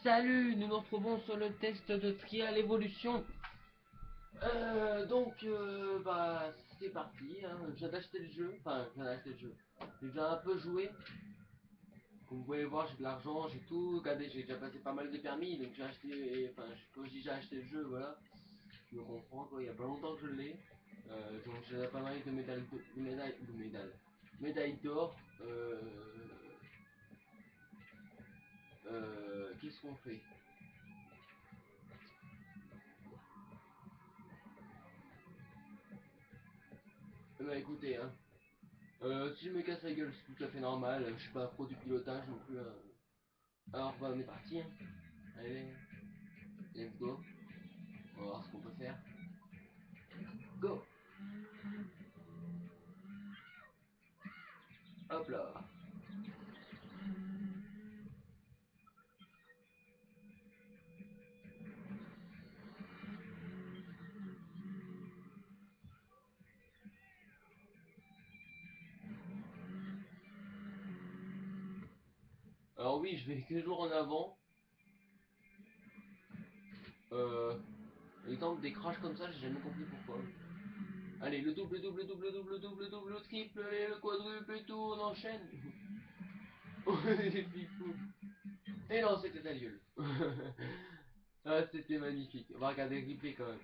Salut, nous nous retrouvons sur le test de Trial Evolution. Bah, c'est parti. Hein. Je viens d'acheter le jeu. Enfin, je viens d'acheter le jeu. J'ai déjà un peu joué. Comme vous pouvez voir, j'ai de l'argent, j'ai tout. Regardez, j'ai déjà passé pas mal de permis. Donc j'ai acheté. Enfin, quand je dis j'ai acheté le jeu, voilà. Je me comprends, quoi. Il y a pas longtemps que je l'ai. Donc j'ai pas mal de médailles. Médailles d'or. Qu'est-ce qu'on fait? Bah écoutez, hein. Si je me casse la gueule, c'est tout à fait normal. Je suis pas un pro du pilotage non plus. Hein. Alors, bah, on est parti. Hein. Allez, let's go. On va voir ce qu'on peut faire. Go. Hop là. Alors oui, je vais toujours en avant. Euh, Exemple des crashs comme ça, j'ai jamais compris pourquoi. Allez, le double, double, double, double, double, double, triple, allez, le quadruple et tout, on enchaîne. C'est fou. Et non, c'était ta gueule. Ah, c'était magnifique. On va regarder le replay quand même.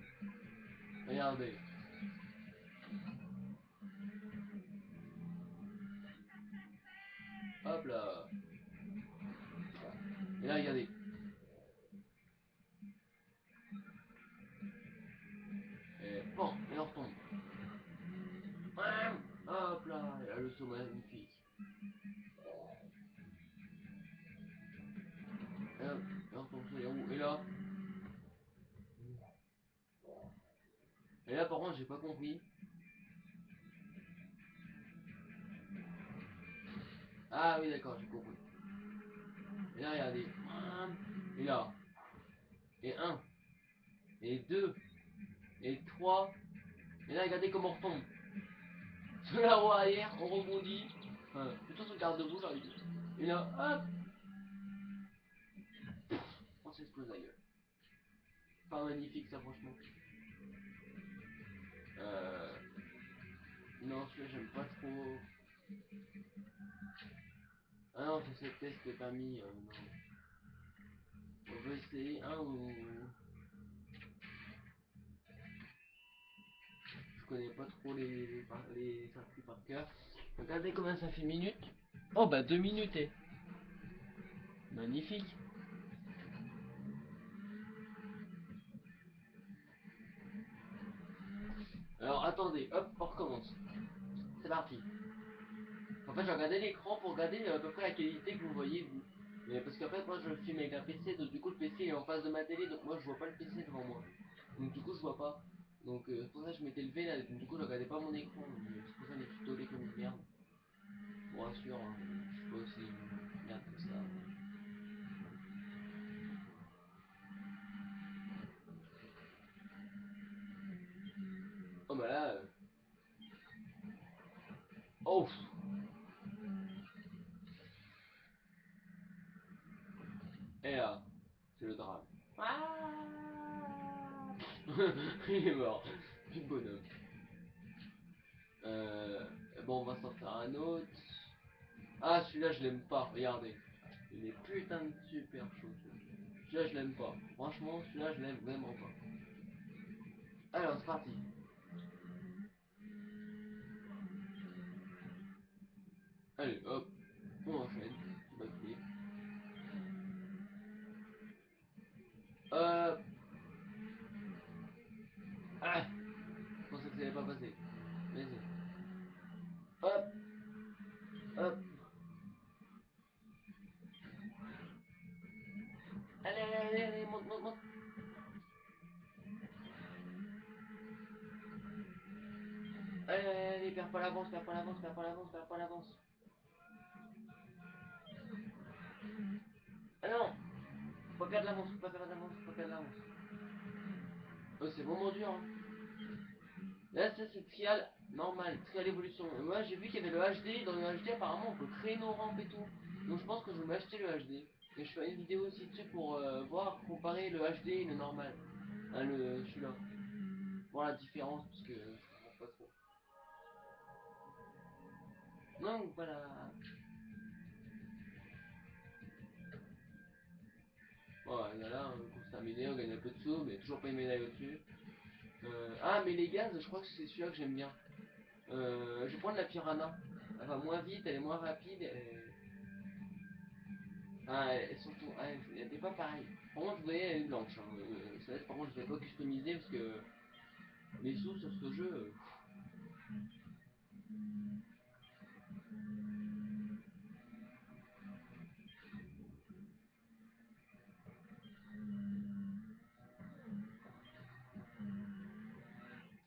Regardez. Hop là. Et là, regardez. Et bon, et on retombe. Hop là, et là le saut magnifique. Et hop, et on retombe sur les roues. Et là par contre j'ai pas compris. Ah oui d'accord, j'ai compris. Et là regardez. Et là. Et un. Et deux. Et trois. Et là regardez comment on retombe. Sur la roue arrière, on rebondit. Enfin, plutôt sur le garde-boue j'aurais dit. Et là, hop, on s'explose la gueule. Pas magnifique ça franchement. Euh... Non celui-là j'aime pas trop. Ah non, sur cette test de permis, non. On veut essayer un où je connais pas trop les circuits par cœur. Regardez combien ça fait minutes. Oh bah 2 minutes et magnifique. Alors attendez, hop, on recommence. C'est parti. En fait, j'ai regardé l'écran pour regarder à peu près la qualité que vous voyez vous. Mais parce qu'en fait, moi je filme avec un PC, donc du coup le PC est en face de ma télé, donc moi je vois pas le PC devant moi. Donc du coup je vois pas. Donc c'est pour ça que je m'étais levé là, donc du coup je regardais pas mon écran. C'est pour ça que je suis tombé comme une merde. Je vous rassure, hein, je suis pas aussi une merde que ça. Oh bah là, oh, et là, c'est le drame. Ah il est mort, du bonhomme. Euh, bon, on va s'en faire un autre. Ah, celui-là, je l'aime pas, regardez. Il est putain de super chaud. Celui-là, je l'aime pas. Franchement, celui-là, je l'aime vraiment pas. Alors, c'est parti. Allez, hop, on enchaîne. Backflip. Euh... Ah, je pensais que ça allait pas passer. Vas-y. Hop, hop. Allez, allez, allez, allez, monte, monte, monte. Allez, allez, allez, perds pas l'avance, perds pas l'avance, perds pas l'avance, perds pas l'avance. Ah non, faut pas perdre l'avance, faut pas perdre l'avance, faut pas perdre l'avance. Oh, c'est vraiment dur, hein. Là, ça, c'est trial normal, trial évolution. Et moi, j'ai vu qu'il y avait le HD. Dans le HD, apparemment, on peut créer nos rampes et tout. Donc, je pense que je vais m'acheter le HD. que je fais une vidéo aussi dessus pour voir, comparer le HD et le normal. Hein, celui-là. Voir la différence, parce que je comprends pas trop. Donc voilà. Voilà, là, course terminée, on gagne un peu de sous, mais toujours pas une médaille au-dessus. Ah, mais les gaz, je crois que c'est celui-là que j'aime bien. Je vais prendre la Piranha. Elle va moins vite, elle est moins rapide. Ah, et surtout, ah, elle était pas pareille. Par contre, vous voyez, elle est blanche. Hein. Celle-là, par contre, je vais pas customiser parce que les sous sur ce jeu.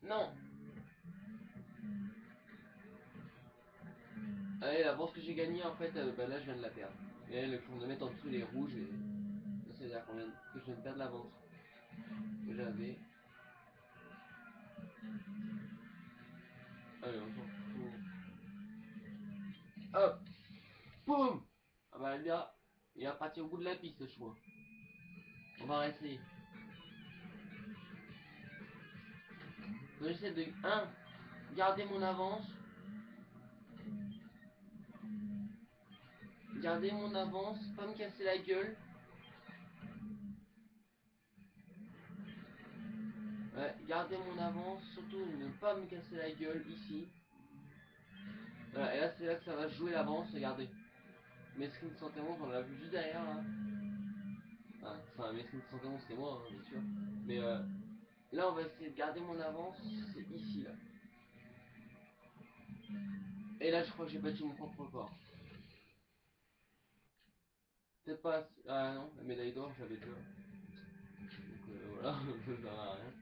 Non! Allez, l'avance que j'ai gagnée, en fait, bah, là, je viens de la perdre. Et elle, il faut me mettre en dessous les rouges. Et ça, c'est-à-dire que je viens de perdre l'avance que j'avais. Allez, on s'en fout. Hop! Boum! Ah bah là, il va partir au bout de la piste, je crois. On va réessayer. J'essaie de garder mon avance. Garder mon avance, pas me casser la gueule. Ouais, garder mon avance, surtout ne pas me casser la gueule ici. Voilà, et là c'est là que ça va jouer l'avance, regardez. Mesquine 111, on l'a vu juste derrière là. Enfin, Mesquine 111 c'est moi, hein, bien sûr. Mais là on va essayer de garder mon avance, c'est ici là. Et là je crois que j'ai battu mon propre record. Peut-être pas... Ah non, la médaille d'or j'avais déjà. Donc voilà, ça sert à rien.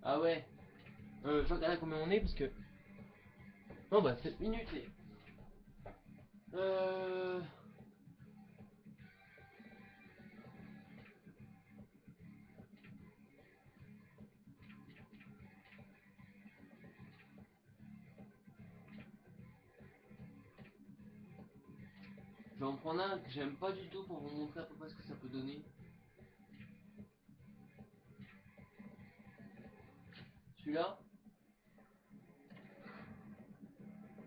Ah ouais. Je regarde à combien on est parce que... Non bah 7 minutes et... Euh... Je vais en prendre un que j'aime pas du tout pour vous montrer à peu près ce que ça peut donner. Celui-là,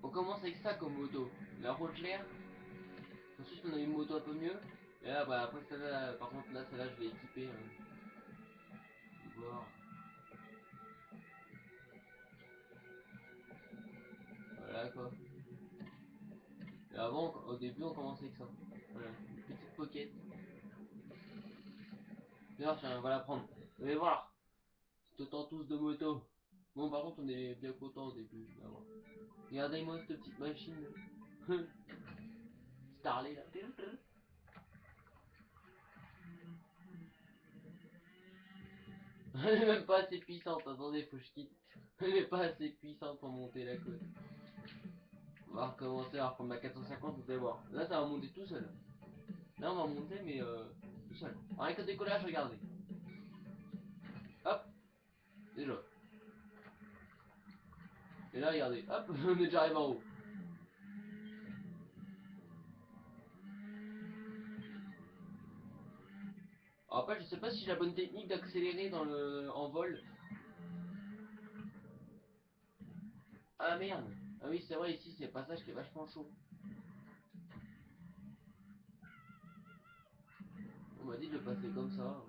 on commence avec ça comme moto. La Roadler. Ensuite, on a une moto un peu mieux. Et là, bah, après celle-là, par contre, là, celle-là, je vais équiper. Voir. Voilà quoi. Et avant, au début, on commençait avec ça. Voilà, une petite pocket. D'ailleurs, tiens, on va la prendre. Vous allez voir. C'est autant tous de moto. Bon, par contre, on est bien content au début. Je vais voir. Regardez-moi cette petite machine. Starley là. Elle est même pas assez puissante. Attendez, faut que je quitte. Elle est pas assez puissante pour monter la côte. On va recommencer à reprendre ma 450, vous allez voir. Là, ça va monter tout seul. Là, on va monter, mais tout seul. Avec le décollage, regardez. Hop, déjà. Et là, regardez. Hop, on est déjà arrivé en haut. Après, je sais pas si j'ai la bonne technique d'accélérer dans en vol. Ah merde. Ah oui, c'est vrai, ici, c'est le passage qui est vachement chaud. On m'a dit de le passer comme ça.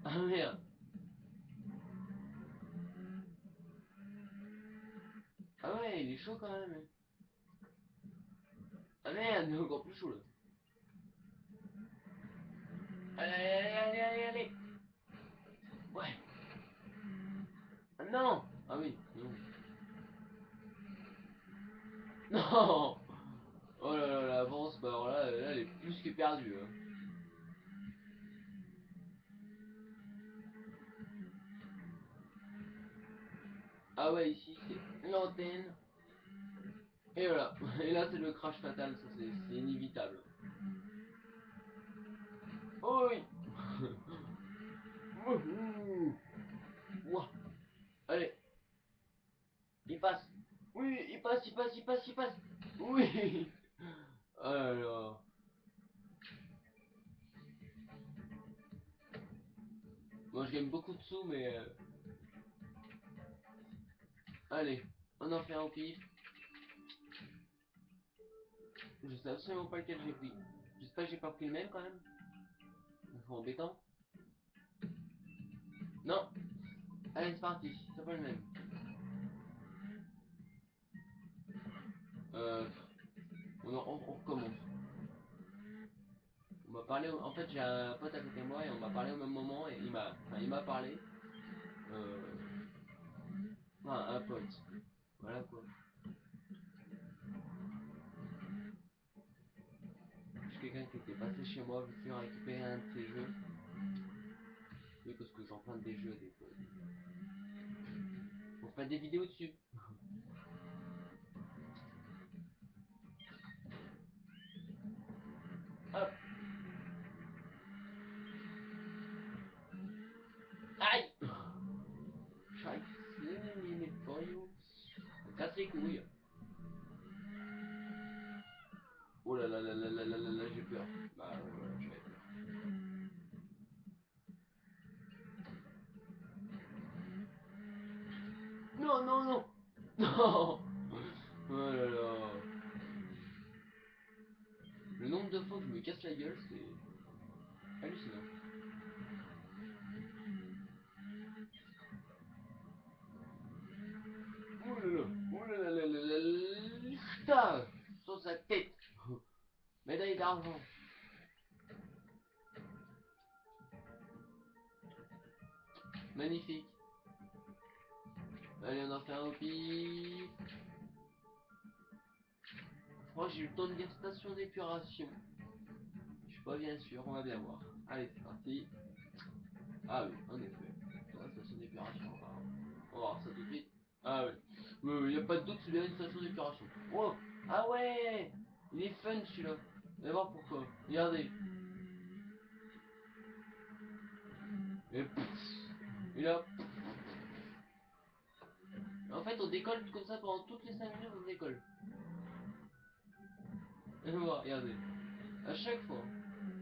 Ah merde. Ah ouais, il est chaud quand même. Hein. Ah merde, il est encore plus chaud là. Allez, allez, allez, allez, allez. Ouais. Ah, non. Ah oui, non. Non. Oh là là, l'avance, bah alors là, elle est plus que perdue. Hein. Ah ouais, ici, c'est l'antenne. Et voilà. Et là, c'est le crash fatal, ça, c'est inévitable. Oh oui. Wouhou. Ouah. Allez, il passe. passe, il passe, il passe, il passe. Oui. Oh là là. Moi je gagne beaucoup de sous, mais allez, on en fait un au pif. Je sais absolument pas lequel j'ai pris. J'espère que j'ai pas pris le même quand même. C'est embêtant. Non. Allez, c'est parti. C'est pas le même. Euh, on recommence. On m'a parlé. En fait, j'ai un pote à côté de moi et on m'a parlé au même moment et il m'a parlé. Euh, enfin, un pote. Voilà quoi. Je suis quelqu'un qui était passé chez moi, je suis récupérer un de ses jeux. Oui, parce que j'emprunte des jeux des fois. Pour faire des vidéos dessus. Hop. Aïe. Scheiße, limite for you. Ça casse les couilles. Oh là là là là là là là là, j'ai peur. Bah voilà, j'avais peur. Non, non, non. Non. Oh là là. Le nombre de fois que je me casse la gueule, c'est hallucinant. Oh là là. Oh là là là là là là. Putain. Sur sa tête. Médaille d'argent. Magnifique. Allez, on en fait un au pif. Je crois que j'ai eu le temps de dire station d'épuration. Je suis pas bien sûr, on va bien voir. Allez, c'est parti. Ah oui, en effet. La station d'épuration, on va voir ça tout de suite. Ah oui. Il n'y a pas de doute, c'est bien une station d'épuration. Oh. Ah ouais. Il est fun celui-là. Vous allez voir pourquoi. Regardez. Et pff. Et là. En fait, on décolle comme ça pendant toutes les 5 minutes, on décolle. Et voilà, regardez. À chaque fois.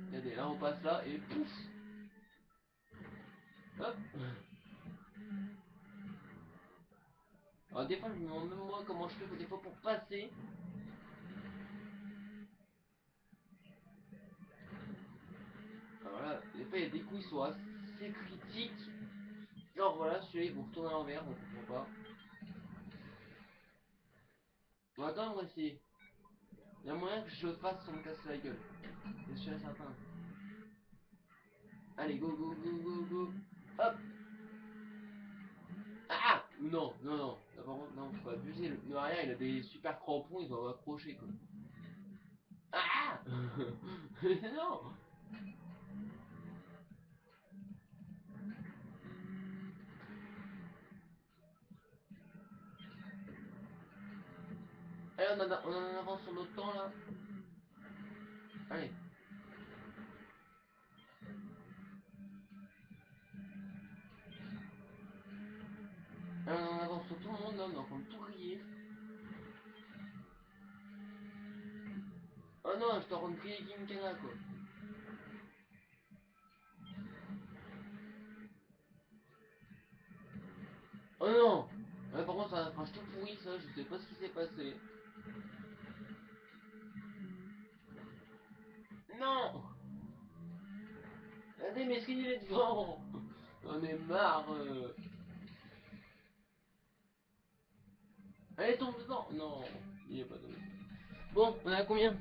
Regardez, là on passe là et pouf. Hop. Alors des fois, je me demande même moi comment je fais des fois pour passer. Alors là, des fois, il y a des coups, ils sont assez critiques. Genre voilà, celui-là, il vous retourne à l'envers, on comprend pas. On va quand même essayer. Il y a moyen que je le fasse sans me casser la gueule. C'est sûr et certain. Allez, go, go, go, go, go. Hop. Ah. Non, non, non. Là, par contre, non, faut pas abuser. Le arrière, il a des super crampons, ils doivent accrocher, quoi. Ah. Non. Allez, on en avance sur notre temps, là. Allez. Allez, on en avance sur tout le monde, là. On est en train de tout griller. Oh non, je te rends griller Gymkhana, quoi. Oh non. Ouais, par contre, ça a un crash tout pourri, ça. Je sais pas ce qui s'est passé. Non. Allez, mais est-ce qu'il est devant? On est marre. Allez, tombe dedans. Non, il est pas tombé. Bon, on est à combien?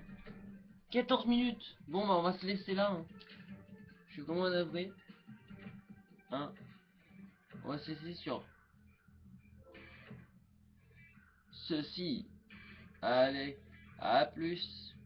14 minutes. Bon, bah, on va se laisser là, hein. Je suis vraiment navré. Hein. On va se laisser sur ceci. Allez, à plus.